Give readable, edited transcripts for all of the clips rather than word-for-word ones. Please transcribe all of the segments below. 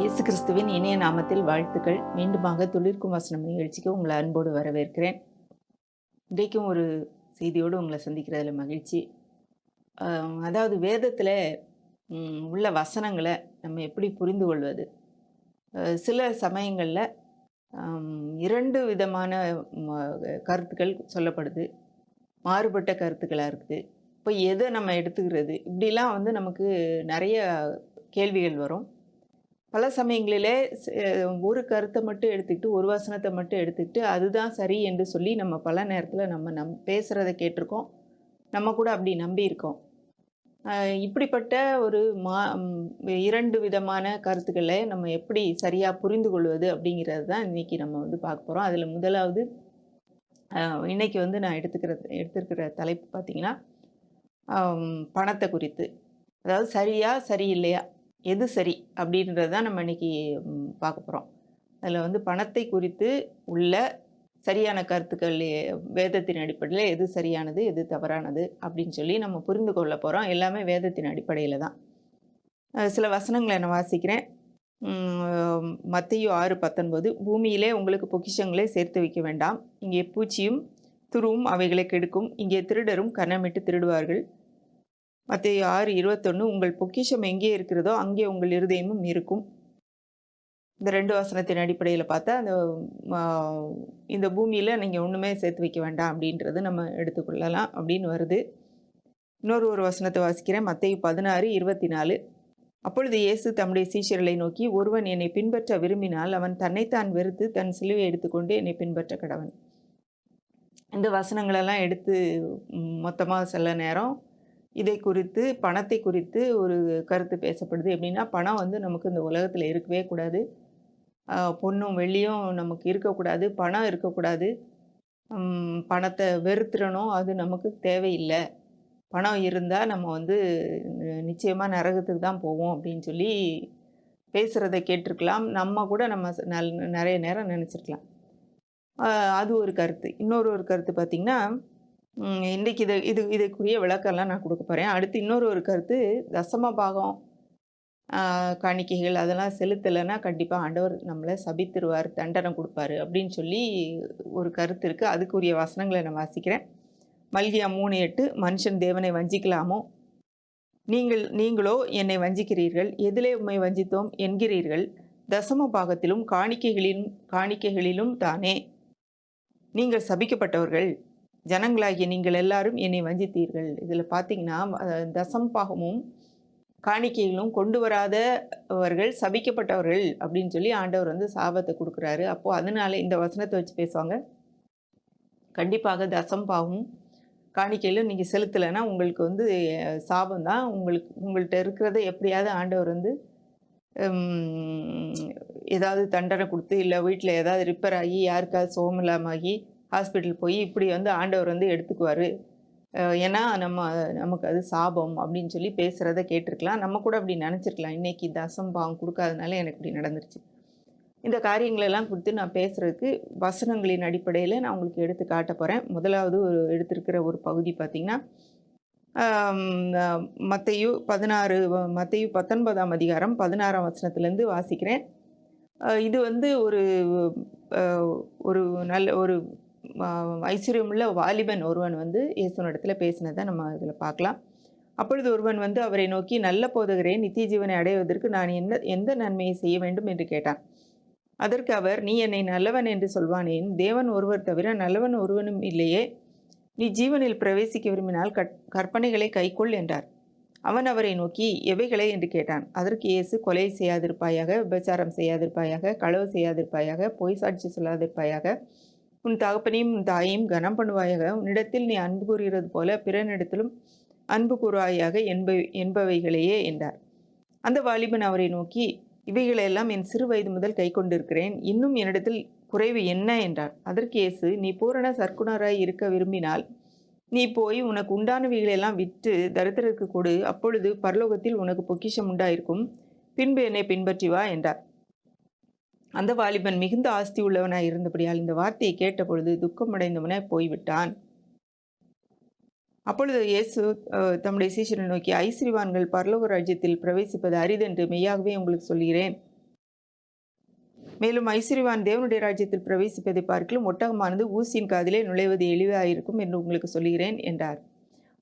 இயேசு கிறிஸ்துவின் இனிய நாமத்தில் வாழ்த்துக்கள். மீண்டுமாக துளிர்க்கும் வசனம் நிகழ்ச்சிக்கு உங்களை அன்போடு வரவேற்கிறேன். இன்றைக்கும் ஒரு செய்தியோடு உங்களை சந்திக்கிறதுல மகிழ்ச்சி. அதாவது வேதத்தில் உள்ள வசனங்களை நம்ம எப்படி புரிந்து கொள்வது? சில சமயங்களில் இரண்டு விதமான கருத்துக்கள் சொல்லப்படுது, மாறுபட்ட கருத்துக்களாக இருக்குது. இப்போ எதை நம்ம எடுத்துக்கிறது? இப்படிலாம் நமக்கு நிறைய கேள்விகள் வரும். பல சமயங்களிலே ஒரு கருத்தை மட்டும் எடுத்துக்கிட்டு, ஒரு வசனத்தை மட்டும் எடுத்துக்கிட்டு, அதுதான் சரி என்று சொல்லி நம்ம பல நேரத்தில் நம்ம பேசுகிறத கேட்டிருக்கோம். நம்ம கூட அப்படி நம்பியிருக்கோம். இப்படிப்பட்ட ஒரு இரண்டு விதமான கருத்துக்களை நம்ம எப்படி சரியாக புரிந்து கொள்வது அப்படிங்கிறது தான் இன்றைக்கி நம்ம பார்க்க போகிறோம். அதில் முதலாவது இன்றைக்கி நான் எடுத்திருக்கிற தலைப்பு பார்த்திங்கன்னா, பணத்தை குறித்து. அதாவது சரியா சரியில்லையா, எது சரி அப்படின்றது தான் நம்ம இன்றைக்கி பார்க்க போகிறோம். அதில் பணத்தை குறித்து உள்ள சரியான கருத்துக்கள் வேதத்தின் அடிப்படையில் எது சரியானது எது தவறானது அப்படின்னு சொல்லி நம்ம புரிந்து கொள்ள போகிறோம். எல்லாமே வேதத்தின் அடிப்படையில் தான். சில வசனங்களை நான் வாசிக்கிறேன். மத்தேயு 6:19, பூமியிலே உங்களுக்கு பொக்கிஷங்களை சேர்த்து வைக்க வேண்டாம், இங்கே பூச்சியும் துருவும் அவைகளை கெடுக்கும், இங்கே திருடரும் கன்னமிட்டு திருடுவார்கள். மத்தேயு 6:21, உங்கள் பொக்கிஷம் எங்கே இருக்கிறதோ அங்கே உங்கள் இருதயமும் இருக்கும். இந்த ரெண்டு வசனத்தின் அடிப்படையில் பார்த்தா இந்த பூமியில் நீங்கள் ஒன்றுமே சேர்த்து வைக்க வேண்டாம் அப்படின்றது நம்ம எடுத்துக்கொள்ளலாம் அப்படின்னு வருது. ஒரு வசனத்தை வாசிக்கிறேன். மத்தேயு 16:24, அப்பொழுது இயேசு தம்முடைய சீஷர்களை நோக்கி, ஒருவன் என்னை பின்பற்ற விரும்பினால் அவன் தன்னைத்தான் வெறுத்து தன் சிலுவை எடுத்துக்கொண்டு என்னை பின்பற்ற கடவன். இந்த வசனங்களெல்லாம் எடுத்து மொத்தமாக சில நேரம் இதை குறித்து, பணத்தை குறித்து ஒரு கருத்து பேசப்படுது. எப்படின்னா, பணம் நமக்கு இந்த உலகத்தில் இருக்கவே கூடாது, பொண்ணும் வெள்ளியும் நமக்கு இருக்கக்கூடாது, பணம் இருக்கக்கூடாது, பணத்தை வெறுத்துடணும், அது நமக்கு தேவையில்லை, பணம் இருந்தால் நம்ம நிச்சயமாக நரகத்துக்கு தான் போவோம் அப்படின்னு சொல்லி பேசுகிறத கேட்டிருக்கலாம். நம்ம கூட நிறைய நேரம் நினச்சிருக்கலாம். அது ஒரு கருத்து. ஒரு கருத்து பார்த்திங்கன்னா, இன்றைக்கி இதுக்குரிய விளக்கம்லாம் நான் கொடுக்க போகிறேன். அடுத்து ஒரு கருத்து, தசம பாகம் காணிக்கைகள் அதெல்லாம் செலுத்தலைன்னா கண்டிப்பாக ஆண்டவர் நம்மளை சபித்திருவார், தண்டனை கொடுப்பாரு அப்படின்னு சொல்லி ஒரு கருத்து இருக்குது. அதுக்குரிய வசனங்களை நான் வாசிக்கிறேன். மல்கியா 3:8, மனுஷன் தேவனை வஞ்சிக்கலாமோ? நீங்களோ என்னை வஞ்சிக்கிறீர்கள். எதிலே உம்மை வஞ்சித்தோம் என்கிறீர்கள்? தசம பாகத்திலும் காணிக்கைகளிலும் தானே. நீங்கள் சபிக்கப்பட்டவர்கள், ஜனங்களாகிய நீங்கள் எல்லாரும் என்னை வஞ்சித்தீர்கள். இதில் பார்த்தீங்கன்னா, தசம் பாகமும் காணிக்கைகளும் கொண்டு வராதவர்கள் சபிக்கப்பட்டவர்கள் அப்படின்னு சொல்லி ஆண்டவர் சாபத்தை கொடுக்குறாரு. அப்போது அதனால இந்த வசனத்தை வச்சு பேசுவாங்க. கண்டிப்பாக தசம் பாகமும் காணிக்கையிலும் நீங்கள் செலுத்தலைன்னா உங்களுக்கு சாபம் தான். உங்கள்கிட்ட இருக்கிறத எப்படியாவது ஆண்டவர் ஏதாவது தண்டனை கொடுத்து, இல்லை வீட்டில் ஏதாவது ரிப்பேர் ஆகி யாருக்காவது சோமில்லாமாகி ஹாஸ்பிட்டல் போய் இப்படி ஆண்டவர் எடுத்துக்குவார், ஏன்னா நமக்கு அது சாபம் அப்படின்னு சொல்லி பேசுகிறத கேட்டிருக்கலாம். நம்ம கூட அப்படி நினச்சிருக்கலாம், இன்றைக்கி தசம்பாவம் கொடுக்காதனால எனக்கு இப்படி நடந்துருச்சு. இந்த காரியங்களெல்லாம் கொடுத்து நான் பேசுகிறதுக்கு வசனங்களின் அடிப்படையில் நான் உங்களுக்கு எடுத்து காட்ட போகிறேன். முதலாவது எடுத்திருக்கிற ஒரு பகுதி பார்த்திங்கன்னா, மத்தேயு 19ஆம் அதிகாரம் 16ஆம் வசனத்துலேருந்து வாசிக்கிறேன். இது ஒரு நல்ல ஒரு ஐஸ்வர்யமுள்ள வாலிபன் ஒருவன் இயேசுவினிடத்தில் பேசினதை நம்ம இதில் பார்க்கலாம். அப்பொழுது ஒருவன் அவரை நோக்கி, நல்ல போதகரே, நித்திய ஜீவனை அடைவதற்கு நான் எந்த நன்மையை செய்ய வேண்டும் என்று கேட்டான். அதற்கு அவர், நீ என்னை நல்லவன் என்று சொல்வானேன்? தேவன் ஒருவர் தவிர நல்லவன் ஒருவனும் இல்லையே. நீ ஜீவனில் பிரவேசிக்க விரும்பினால் கற்பனைகளை கைக்கொள் என்றார். அவன் அவரை நோக்கி, எவைகளை என்று கேட்டான். அதற்கு இயேசு, கொலை செய்யாதிருப்பாயாக, விபச்சாரம் செய்யாதிருப்பாயாக, களவு செய்யாதிருப்பாயாக, பொய் சாட்சி சொல்லாதிருப்பாயாக, உன் தகப்பனையும் உன் தாயையும் கனம் பண்ணுவாயாக, உன்னிடத்தில் நீ அன்பு கூறுகிறது போல பிறனிடத்திலும் அன்பு கூறுவாயாக என்பவைகளையே என்றார். அந்த வாலிபன் அவரை நோக்கி, இவைகளெல்லாம் என் சிறு வயது முதல் கை கொண்டிருக்கிறேன், இன்னும் என்னிடத்தில் குறைவு என்ன என்றார். அதற்கு இயேசு, நீ பூரண சற்குணராய் இருக்க விரும்பினால் நீ போய் உனக்கு உண்டானவைகளெல்லாம் விற்று தரித்திரருக்கு கொடு, அப்பொழுது பரலோகத்தில் உனக்கு பொக்கிஷம் உண்டாயிருக்கும், பின்பு என்னை பின்பற்றி வா என்றார். அந்த வாலிபன் மிகுந்த ஆஸ்தி உள்ளவனாய் இருந்தபடியால் இந்த வார்த்தையை கேட்ட பொழுது துக்கமடைந்தவனாய் போய்விட்டான். அப்பொழுது இயேசு தம்முடைய சீஷரை நோக்கி, ஐஸ்வரிவான்கள் பரலோக ராஜ்யத்தில் பிரவேசிப்பது அரிதென்று மெய்யாகவே உங்களுக்கு சொல்கிறேன். மேலும் ஐஸ்வரிவான் தேவனுடைய ராஜ்யத்தில் பிரவேசிப்பதை பார்க்கிலும் ஒட்டகமானது ஊசியின் காதிலே நுழைவது எளிதாயிருக்கும் என்று உங்களுக்கு சொல்கிறேன் என்றார்.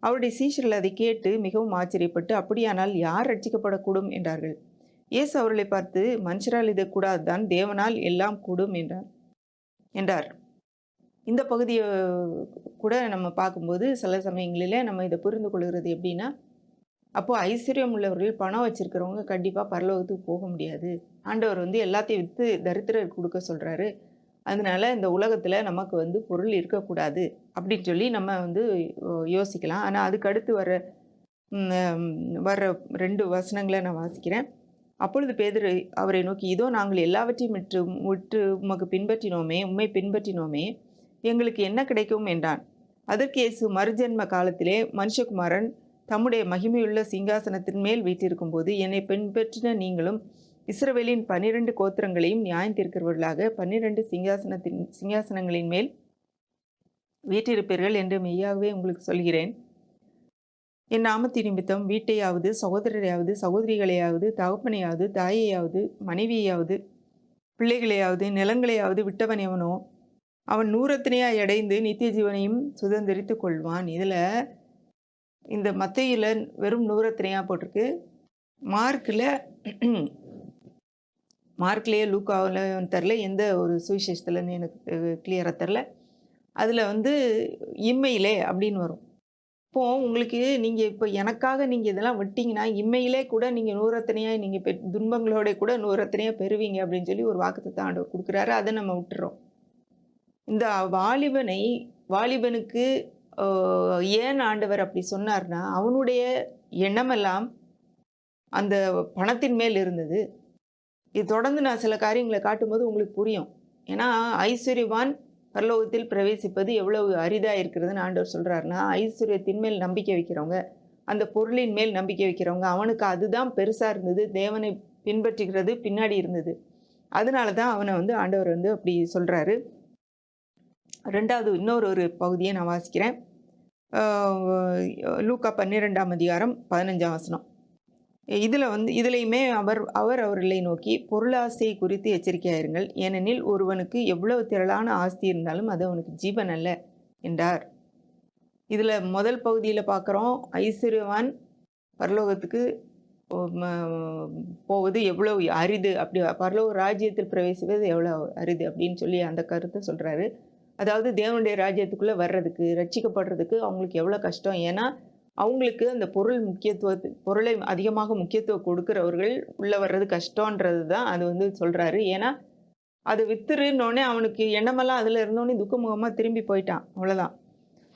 அவருடைய சீஷர்கள் அதை கேட்டு மிகவும் ஆச்சரியப்பட்டு, அப்படியானால் யார் ரட்சிக்கப்படக்கூடும் என்றார்கள். இயேசு அவர்களை பார்த்து, மனுஷரால் இது கூடாதுதான், தேவனால் எல்லாம் கூடும் என்றார். இந்த பகுதியை கூட நம்ம பார்க்கும்போது சில சமயங்களில் நம்ம இதை புரிந்து கொள்கிறது எப்படின்னா, அப்போது ஐஸ்வர்யம் உள்ளவர்கள் பணம் வச்சுருக்கிறவங்க கண்டிப்பாக பரலோகத்துக்கு போக முடியாது. ஆண்டவர் எல்லாத்தையும் விற்று தரித்திரர் கொடுக்க சொல்கிறாரு. அதனால இந்த உலகத்தில் நமக்கு பொருள் இருக்கக்கூடாது அப்படின்னு சொல்லி நம்ம யோசிக்கலாம். ஆனால் அதுக்கு அடுத்து வர்ற 2 வசனங்களை நான் வாசிக்கிறேன். அப்பொழுது பேதுரு அவரை நோக்கி, இதோ நாங்கள் எல்லாவற்றையும் விட்டு உமக்கு பின்பற்றினோமே, உம்மை பின்பற்றினோமே, எங்களுக்கு என்ன கிடைக்கும் என்றான். அதற்கு இயேசு, மறுஜென்ம காலத்திலே மனுஷகுமாரன் தம்முடைய மகிமையுள்ள சிங்காசனத்தின் மேல் வீற்றிருக்கும் போது என்னை பின்பற்றின நீங்களும் இஸ்ரவேலின் 12 கோத்திரங்களையும் நியாயம் தீர்க்கிறவர்களாக 12 சிங்காசனங்களின் மேல் வீற்றிருப்பீர்கள் என்று மெய்யாகவே உங்களுக்கு சொல்கிறேன். என் நாமத்தின் நிமித்தம் வீட்டையாவது, சகோதரரையாவது, சகோதரிகளையாவது, தகப்பனையாவது, தாயையாவது, மனைவியையாவது, பிள்ளைகளையாவது, நிலங்களையாவது விட்டவன் எவனோ அவன் 100 அடைந்து நித்திய ஜீவனையும் சுதந்திரித்து கொள்வான். இதில் இந்த மத்தேயுல வெறும் 100 போட்டிருக்கு. மார்க்லேயே லூக்காவில் தெரில, எந்த ஒரு சுவிசேஷத்துலன்னு எனக்கு கிளியராக தெரில. அதில் இம்மையிலே அப்படின்னு வரும். இப்போது உங்களுக்கு நீங்கள் இப்போ எனக்காக நீங்கள் இதெல்லாம் விட்டீங்கன்னா இம்மையிலே கூட நீங்கள் 100 நீங்கள் துன்பங்களோட கூட 100 பெறுவீங்க அப்படின்னு சொல்லி ஒரு வாக்குத்தத்தம் ஆண்டவர் கொடுக்குறாரு. அதை நம்ம விட்டுறோம். இந்த வாலிபனுக்கு ஏன் ஆண்டவர் அப்படி சொன்னார்னா, அவனுடைய எண்ணமெல்லாம் அந்த பணத்தின் மேல் இருந்தது. இது தொடர்ந்து நான் சில காரியங்களை காட்டும்போது உங்களுக்கு புரியும். ஏன்னா ஐஸ்வர்யவான் பரலோகத்தில் பிரவேசிப்பது எவ்வளவு அரிதாக இருக்கிறதுன்னு ஆண்டவர் சொல்கிறாருன்னா, ஐஸ்வர்யத்தின் மேல் நம்பிக்கை வைக்கிறவங்க, அந்த பொருளின் மேல் நம்பிக்கை வைக்கிறவங்க, அவனுக்கு அதுதான் பெருசாக இருந்தது. தேவனை பின்பற்றுகிறது பின்னாடி இருந்தது. அதனால தான் அவனை ஆண்டவர் அப்படி சொல்கிறாரு. 2வது இன்னொரு பகுதியை நான் வாசிக்கிறேன். லூக்கா 12ஆம் அதிகாரம் 15ஆம் வசனம். இதுலையுமே அவர் அவர்களை நோக்கி, பொருளாசை குறித்து எச்சரிக்கையாயிருங்கள், ஏனெனில் ஒருவனுக்கு எவ்வளவு திரளான ஆஸ்தி இருந்தாலும் அது அவனுக்கு ஜீவன் அல்ல என்றார். இதில் முதல் பகுதியில் பார்க்குறோம், ஐஸ்வர்யவான் பரலோகத்துக்கு போவது எவ்வளவு அரிது, அப்படி பரலோக ராஜ்யத்தில் பிரவேசிப்பது எவ்வளோ அரிது அப்படின்னு சொல்லி அந்த கருத்தை சொல்கிறாரு. அதாவது தேவனுடைய ராஜ்யத்துக்குள்ளே வர்றதுக்கு, ரட்சிக்கப்படுறதுக்கு அவங்களுக்கு எவ்வளோ கஷ்டம். ஏன்னா அவங்களுக்கு அந்த பொருளை அதிகமாக முக்கியத்துவம் கொடுக்குறவர்கள் உள்ளே வர்றது கஷ்டன்றது தான் அது சொல்கிறாரு. ஏன்னா அது வித்துருன்னொடனே அவனுக்கு எண்ணமெல்லாம் அதில் இருந்தோடனே துக்கமுகமாக திரும்பி போயிட்டான், அவ்வளோதான்.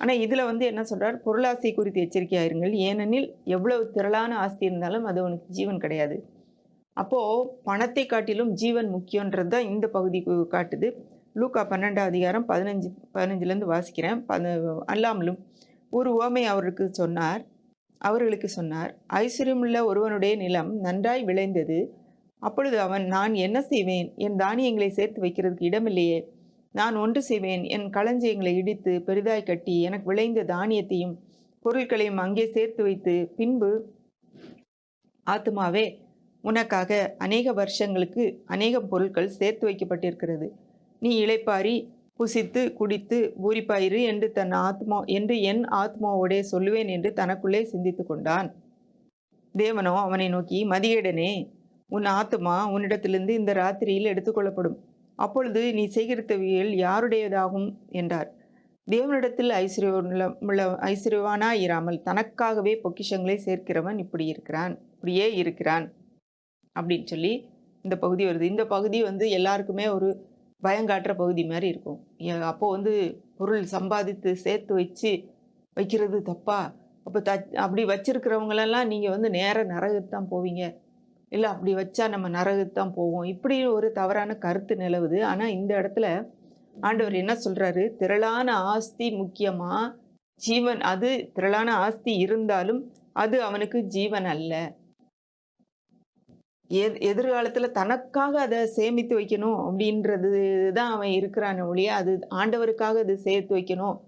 ஆனால் இதில் என்ன சொல்கிறார், பொருளாசை குறித்து எச்சரிக்கையாயிருங்கள், ஏனெனில் எவ்வளவு திரளான ஆஸ்தி இருந்தாலும் அது அவனுக்கு ஜீவன் கிடையாது. அப்போது பணத்தை காட்டிலும் ஜீவன் முக்கியன்றது தான் இந்த பகுதி காட்டுது. லூக்கா 12ஆம் அதிகாரம் 15 வாசிக்கிறேன். அல்லாமலும் ஒரு உவமை அவர்களுக்கு சொன்னார். ஐஸ்வர்யமுள்ள ஒருவனுடைய நிலம் நன்றாய் விளைந்தது. அப்பொழுது அவன், நான் என்ன செய்வேன், என் தானியங்களை சேர்த்து வைக்கிறதுக்கு இடமில்லையே. நான் ஒன்று செய்வேன், என் களஞ்சியங்களை இடித்து பெரிதாய் கட்டி எனக்கு விளைந்த தானியத்தையும் பொருட்களையும் அங்கே சேர்த்து வைத்து, பின்பு ஆத்துமாவே, உனக்காக அநேக வருஷங்களுக்கு அநேகம் பொருட்கள் சேர்த்து வைக்கப்பட்டிருக்கிறது. நீ இளைப்பாரி புசித்து குடித்து பூரிப்பாயிரு என்று என் ஆத்மாவோடே சொல்லுவேன் என்று தனக்குள்ளே சிந்தித்து கொண்டான். தேவனோ அவனை நோக்கி, மதிகேடனே, உன் ஆத்மா உன்னிடத்திலிருந்து இந்த ராத்திரியில் எடுத்துக்கொள்ளப்படும். அப்பொழுது நீ சேகரித்தவைகள் யாருடையதாகும் என்றார். தேவனிடத்தில் ஐஸ்வர்யவானாயிராமல் தனக்காகவே பொக்கிஷங்களை சேர்க்கிறவன் இப்படியே இருக்கிறான் அப்படின்னு சொல்லி இந்த பகுதி வருது. இந்த பகுதி எல்லாருக்குமே ஒரு பயங்காட்டுற பகுதி மாதிரி இருக்கும். அப்போது பொருள் சம்பாதித்து சேர்த்து வைக்கிறது தப்பா? அப்போ அப்படி வச்சிருக்கிறவங்களெல்லாம் நீங்கள் நேர நரகத்தான் போவீங்க, இல்லை அப்படி வச்சா நம்ம நரகத்தான் போவோம், இப்படி ஒரு தவறான கருத்து நிலவுது. ஆனால் இந்த இடத்துல ஆண்டவர் என்ன சொல்கிறாரு, திரளான ஆஸ்தி முக்கியமா, ஜீவன், அது திரளான ஆஸ்தி இருந்தாலும் அது அவனுக்கு ஜீவன் அல்ல. எதிர்காலத்தில் தனக்காக அதை சேமித்து வைக்கணும் அப்படின்றது தான் அவன் இருக்கிறான் ஒழிய, அது ஆண்டவருக்காக அது சேர்த்து வைக்கணும்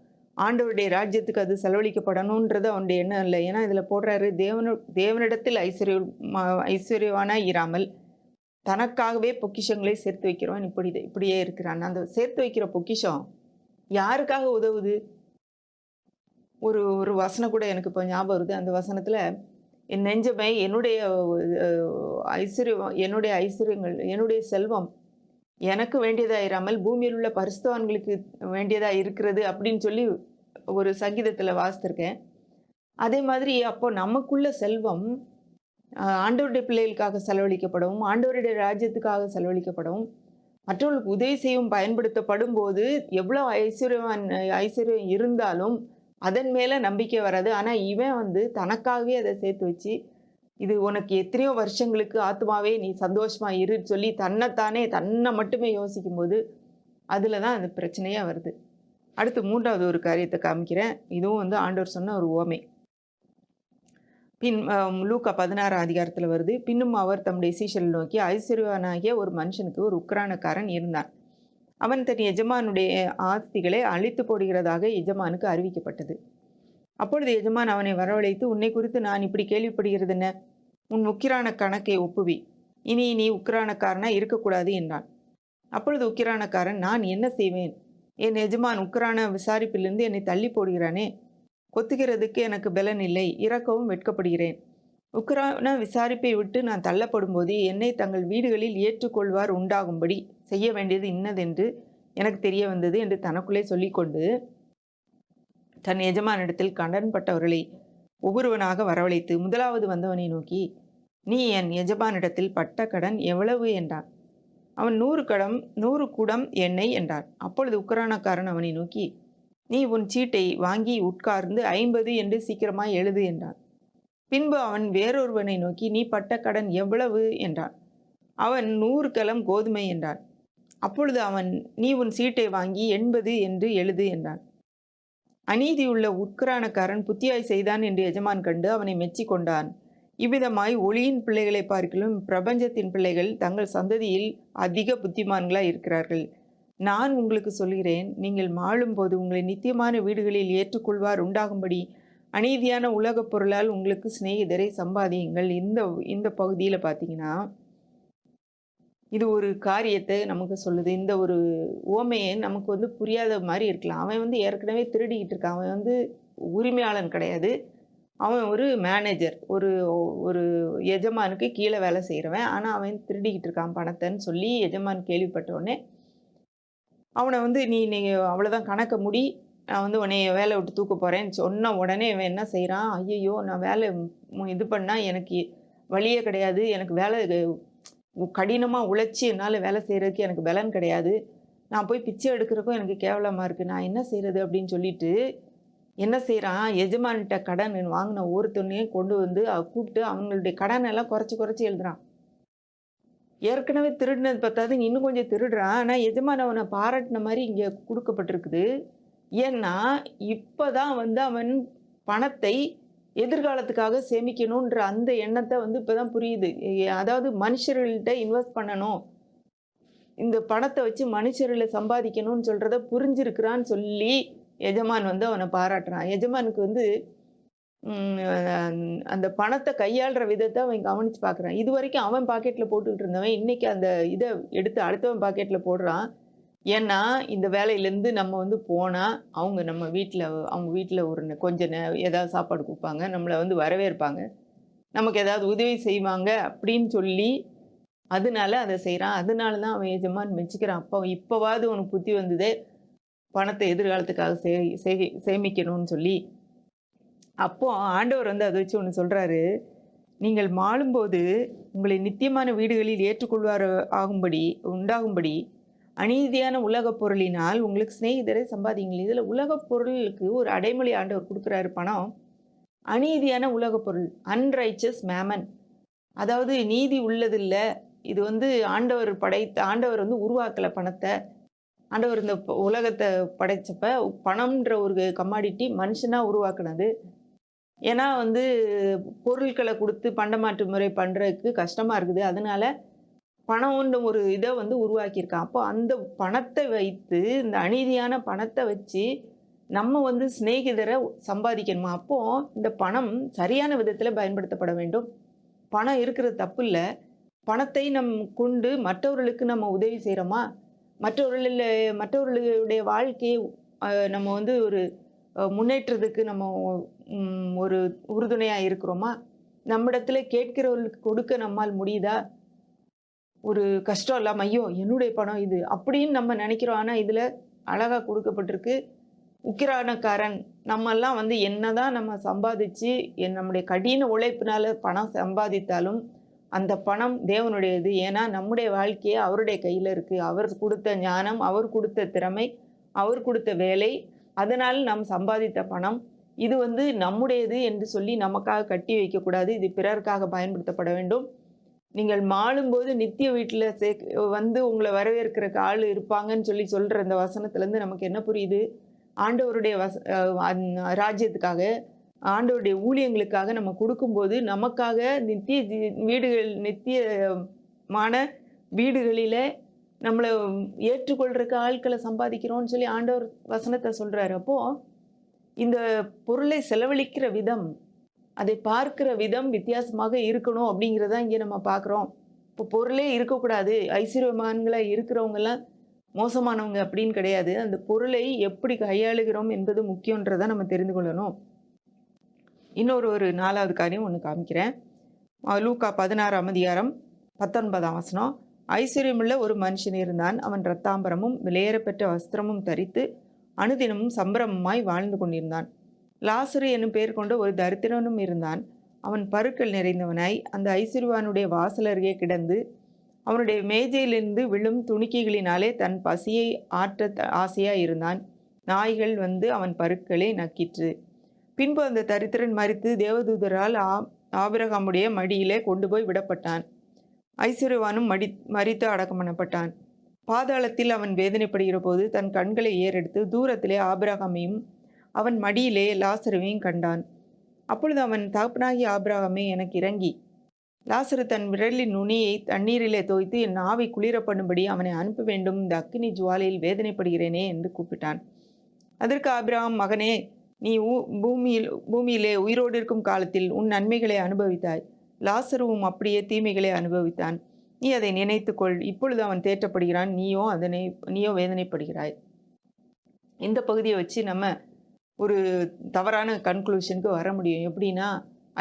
ஆண்டவருடைய ராஜ்யத்துக்கு அது செலவழிக்கப்படணுன்றது அவனுடைய எண்ணம் இல்லை. ஏன்னா இதில் போடுறாரு, தேவனிடத்தில் ஐஸ்வர்யவானாய் இராமல் தனக்காகவே பொக்கிஷங்களை சேர்த்து வைக்கிறவன் இப்படியே இருக்கிறான். அந்த சேர்த்து வைக்கிற பொக்கிஷம் யாருக்காக உதவுது? ஒரு ஒரு வசனம் கூட எனக்கு இப்போ ஞாபகம் வருது. அந்த வசனத்தில், என் நெஞ்சமே என்னுடைய ஐஸ்வர்யங்கள், என்னுடைய செல்வம் எனக்கு வேண்டியதா இராமல் பூமியில் உள்ள பரிசுத்தவான்களுக்கு வேண்டியதா இருக்கிறது அப்படின்னு சொல்லி ஒரு சங்கீதத்தில் வாசித்திருக்கேன். அதே மாதிரி அப்போ நமக்குள்ள செல்வம் ஆண்டவருடைய பிள்ளைகளுக்காக செலவழிக்கப்படவும், ஆண்டவருடைய ராஜ்யத்துக்காக செலவழிக்கப்படவும், மற்றவர்களுக்கு உதவி செய்யவும் பயன்படுத்தப்படும் போது எவ்வளோ ஐஸ்வர்யம் இருந்தாலும் அதன் மேலே நம்பிக்கை வராது. ஆனால் இவன் தனக்காகவே அதை சேர்த்து வச்சு, இது உனக்கு எத்தனையோ வருஷங்களுக்கு ஆத்மாவே நீ சந்தோஷமா இருன்னு சொல்லி தன்னை மட்டுமே யோசிக்கும் போது அதில் தான் அந்த பிரச்சனையே வருது. அடுத்து 3வது ஒரு காரியத்தை காமிக்கிறேன். இதுவும் ஆண்டவர் சொன்ன ஒரு உவமை. லூக்கா 16 அதிகாரத்தில் வருது. பின்னும் அவர் தம்முடைய சீஷரை நோக்கி, ஐஸ்வர்யவானாகிய ஒரு மனுஷனுக்கு ஒரு உக்கிரானக்காரன் இருந்தான். அவன் தன் எஜமானுடைய ஆஸ்திகளை அழித்து போடுகிறதாக எஜமானுக்கு அறிவிக்கப்பட்டது. அப்பொழுது எஜமான் அவனை வரவழைத்து, உன்னை குறித்து நான் இப்படி கேள்விப்படுகிறது என்ன? உன் உக்கிரான கணக்கை ஒப்புவி. இனி நீ உக்கிரானக்காரனா இருக்கக்கூடாது என்றான். அப்பொழுது உக்கிரானக்காரன், நான் என்ன செய்வேன்? என் எஜமான் உக்கிரான விசாரிப்பிலிருந்து என்னை தள்ளி போடுகிறானே. கொத்துகிறதுக்கு எனக்கு பலன் இல்லை, இறக்கவும் வெட்கப்படுகிறேன். உக்கிரான விசாரிப்பை விட்டு நான் தள்ளப்படும் போது என்னை தங்கள் வீடுகளில் ஏற்றுக்கொள்வார் உண்டாகும்படி செய்ய வேண்டியது இன்னதென்று எனக்கு தெரிய வந்தது என்று தனக்குள்ளே சொல்லிக்கொண்டு தன் எஜமானிடத்தில் கடன்பட்டவர்களை ஒவ்வொருவனாக வரவழைத்து முதலாவது வந்தவனை நோக்கி, நீ என் எஜமானிடத்தில் பட்ட கடன் எவ்வளவு என்றான். அவன் 100 குடம் எண்ணெய் என்றான். அப்பொழுது உக்கிரானக்காரன் அவனை நோக்கி, நீ உன் சீட்டை வாங்கி உட்கார்ந்து 50 என்று சீக்கிரமாய் எழுது என்றான். பின்பு அவன் வேறொருவனை நோக்கி, நீ பட்ட கடன் எவ்வளவு என்றான். அவன் 100 கலம் கோதுமை என்றான். அப்பொழுது அவன், நீ உன் சீட்டை வாங்கி 80 என்று எழுது என்றான். அநீதியுள்ள உக்கிரானக்காரன் புத்தியாய் செய்தான் என்று எஜமான் கண்டு அவனை மெச்சி கொண்டான். இவ்விதமாய் ஒளியின் பிள்ளைகளை பார்க்கிலும் பிரபஞ்சத்தின் பிள்ளைகள் தங்கள் சந்ததியில் அதிக புத்திமான்களாய் இருக்கிறார்கள். நான் உங்களுக்கு சொல்கிறேன், நீங்கள் மாளும்போது உங்களை நித்தியமான வீடுகளில் ஏற்றுக்கொள்வார் உண்டாகும்படி அநீதியான உலகப் பொருளால் உங்களுக்கு சிநேகிதரை சம்பாதியுங்கள். இந்த பகுதியில் பார்த்தீங்கன்னா இது ஒரு காரியத்தை நமக்கு சொல்லுது. இந்த ஒரு உவமையை நமக்கு புரியாத மாதிரி இருக்கலாம். அவன் ஏற்கனவே திருடிக்கிட்டு இருக்கான். அவன் உரிமையாளன் கிடையாது. அவன் ஒரு மேனேஜர், ஒரு ஒரு எஜமானுக்கு கீழே வேலை செய்கிறவன். ஆனால் அவன் திருடிக்கிட்டு இருக்கான் பணத்தைன்னு சொல்லி எஜமான் கேள்விப்பட்டவுடனே அவனை நீ அவ்வளோதான் கணக்க முடி, நான் உன்னை வேலை விட்டு தூக்க போகிறேன்னு சொன்ன உடனே இவன் என்ன செய்கிறான், ஐயையோ நான் வேலை இது பண்ணால் எனக்கு வழியே கிடையாது, எனக்கு வேலை கடினமாக உழைச்சி என்னால் வேலை செய்கிறதுக்கு எனக்கு பலன் கிடையாது, நான் போய் பிச்சை எடுக்கிறதுக்கும் எனக்கு கேவலமாக இருக்குது, நான் என்ன செய்கிறது அப்படின்னு சொல்லிட்டு என்ன செய்கிறான், எஜமான்கிட்ட கடன் வாங்கின ஒருத்தனையும் கொண்டு கூப்பிட்டு அவங்களுடைய கடனெல்லாம் குறைச்சி எழுதுறான். ஏற்கனவே திருடினது பார்த்தாது இன்னும் கொஞ்சம் திருடுறான். ஆனால் எஜமான் அவனை பாராட்டின மாதிரி இங்கே கொடுக்கப்பட்டிருக்குது. ஏன்னா இப்போ தான் அவன் பணத்தை எதிர்காலத்துக்காக சேமிக்கணுன்ற அந்த எண்ணத்தை இப்போ தான் புரியுது. அதாவது மனுஷர்கள்ட்ட இன்வெஸ்ட் பண்ணணும், இந்த பணத்தை வச்சு மனுஷர்களை சம்பாதிக்கணும்னு சொல்கிறத புரிஞ்சிருக்கிறான்னு சொல்லி எஜமான் அவனை பாராட்டுறான். எஜமானுக்கு அந்த பணத்தை கையாளுற விதத்தை அவன் கவனித்து பார்க்குறான். இது வரைக்கும் அவன் பாக்கெட்டில் போட்டுக்கிட்டு இருந்தவன் இன்றைக்கி அந்த இதை எடுத்து அடுத்தவன் பாக்கெட்டில் போடுறான். ஏன்னா இந்த வேலையிலேருந்து நம்ம போனால் அவங்க வீட்டில் ஒரு கொஞ்சம் ஏதாவது சாப்பாடு கொடுப்பாங்க, நம்மளை வரவேற்பாங்க, நமக்கு ஏதாவது உதவி செய்வாங்க அப்படின்னு சொல்லி அதனால அதை செய்கிறான். அதனால தான் அவன் எஜமான் மெச்சிக்கிறான். இப்போவாது உனக்கு புத்தி வந்ததே, பணத்தை எதிர்காலத்துக்காக சேமிக்கணும்னு சொல்லி. அப்போ ஆண்டவர் அதை வச்சு ஒன்று சொல்கிறாரு, நீங்கள் மாளும்போது உங்களை நித்தியமான வீடுகளில் ஏற்றுக்கொள்வார் உண்டாகும்படி அநீதியான உலகப் பொருளினால் உங்களுக்கு சிநேகிதரை சம்பாதிங்கள். இதில் உலகப் பொருளுக்கு ஒரு அடைமொழி ஆண்டவர் கொடுக்குறாரு. பணம் அநீதியான உலகப் பொருள், அன்ரைச்சஸ் மேமன், அதாவது நீதி உள்ளதில்லை. இது ஆண்டவர் உருவாக்கலை பணத்தை. ஆண்டவர் இந்த உலகத்தை படைச்சப்ப பணம்ன்ற ஒரு கமாடிட்டி மனுஷனாக உருவாக்குனது. ஏன்னா பொருட்களை கொடுத்து பண்டமாற்று முறை பண்ணுறதுக்கு கஷ்டமாக இருக்குது. அதனால பணம்ன்ற ஒரு இதை உருவாக்கியிருக்கான். அப்போ அந்த பணத்தை வைத்து, இந்த அநீதியான பணத்தை வச்சு நம்ம வந்து சிநேகிதரை சம்பாதிக்கணுமா? அப்போ இந்த பணம் சரியான விதத்துல பயன்படுத்தப்பட வேண்டும். பணம் இருக்கிறது தப்பில்ல. பணத்தை கொண்டு மற்றவர்களுக்கு நம்ம உதவி செய்றோமா? மற்றவர்கள மற்றவர்களுடைய வாழ்க்கையை நம்ம வந்து ஒரு முன்னேற்றத்துக்கு நம்ம ஒரு உறுதுணையா இருக்கிறோமா? நம்மிடத்துல கேட்கிறவர்களுக்கு கொடுக்க நம்மால் முடியுதா? ஒரு கஷ்டம் இல்லாம, ஐயோ! என்னுடைய பணம் இது அப்படின்னு நம்ம நெனைக்கிறோம். ஆனா இதுல அழகா குடுக்கப்பட்டிருக்கு. உக்கிரானக்காரன் நம்மெல்லாம் வந்து என்னதான் நம்ம சம்பாதிச்சு நம்முடைய கடின உழைப்பினால பணம் சம்பாதித்தாலும், அந்த பணம் தேவனுடையது. ஏன்னா நம்முடைய வாழ்க்கையே அவருடைய கையில இருக்கு. அவர் குடுத்த ஞானம், அவர் குடுத்த திறமை, அவர் குடுத்த வேலை, அதனால் நாம் சம்பாதித்த பணம். இது வந்து நம்முடையது என்று சொல்லி நமக்காக கட்டி வைக்கக்கூடாது. இது பிறருக்காக பயன்படுத்தப்பட வேண்டும். நீங்கள் மாளும்போது நித்திய வீட்டில வந்து உங்கள வரவேற்கிறக்கு ஆள் இருப்பாங்கன்னு சொல்லி சொல்ற இந்த வசனத்திலேருந்து நமக்கு என்ன புரியுது? ஆண்டவருடைய ராஜ்யத்துக்காக, ஆண்டவருடைய ஊழியங்களுக்காக நம்ம குடுக்கும்போது, நமக்காக நித்தியமான வீடுகளிலே நம்மள ஏற்றுக்கொள்றக்கு ஆட்கள சம்பாதிக்கிறோம்னு சொல்லி ஆண்டவர் வசனத்த சொல்றாரு. அப்போ இந்த பொருளை செலவழிக்கிற விதம், அதை பார்க்கிற விதம் வித்தியாசமாக இருக்கணும் அப்படிங்கிறத இங்க நம்ம பார்க்குறோம். இப்போ பொருளே இருக்கக்கூடாது. ஐஸ்வர்யவான்களா இருக்கிறவங்கலாம் மோசமானவங்க அப்படின்னு கிடையாது. அந்த பொருளை எப்படி கையாளுகிறோம் என்பது முக்கியன்றத நம்ம தெரிந்து கொள்ளணும். இன்னொரு 4வது காரியம் ஒண்ணு காமிக்கிறேன். லூக்கா 16ஆம் அதிகாரம் 19ஆம் வசனம். ஐஸ்வர்யமுள்ள ஒரு மனுஷன் இருந்தான். அவன் இரத்தாம்பரமும் விலையேறப்பெற்ற வஸ்திரமும் தரித்து அனுதினமும் சம்பிரமமாய் வாழ்ந்து கொண்டிருந்தான். லாசரு என்னும் பெயர் கொண்ட ஒரு தரித்திரனும் இருந்தான். அவன் பருக்கள் நிறைந்தவனாய் அந்த ஐஸ்வர்யவானுடைய வாசல் அருகே கிடந்து அவனுடைய மேஜையிலிருந்து விழும் துணிக்கைகளினாலே தன் பசியை ஆற்ற ஆசையாய் இருந்தான். நாய்கள் வந்து அவன் பருக்களை நக்கிற்று. பின்பு அந்த தரித்திரன் மரித்து தேவதூதரால் ஆபிரகாமுடைய மடியிலே கொண்டு போய் விடப்பட்டான். ஐஸ்வர்யவானும் மரித்து அடக்கம் பண்ணப்பட்டான். பாதாளத்தில் அவன் வேதனைப்படுகிற போது தன் கண்களை ஏறெடுத்து தூரத்திலே ஆபிரகாமையும் அவன் மடியிலே லாசருவையும் கண்டான். அப்பொழுது அவன் தகப்பனாகிய ஆபிரகாமே, எனக்கு இறங்கி லாசரு தன் விரலின் நுனியை தண்ணீரிலே தோய்த்து என் ஆவி குளிர பண்ணும்படி அவனை அனுப்ப வேண்டும், இந்த அக்கினி ஜுவாலையில் வேதனைப்படுகிறேனே என்று கூப்பிட்டான். அதற்கு ஆபிரகாம், மகனே, நீ பூமியிலே உயிரோடு இருக்கும் காலத்தில் உன் நன்மைகளை அனுபவித்தாய். லாசருவும் அப்படியே தீமைகளை அனுபவித்தான். நீ அதை நினைத்துக்கொள். இப்பொழுது அவன் தேற்றப்படுகிறான், நீயோ வேதனைப்படுகிறாய். இந்த பகுதியை வச்சு நம்ம ஒரு தவறான கன்க்ளூஷனுக்கு வர முடியும். எப்படின்னா,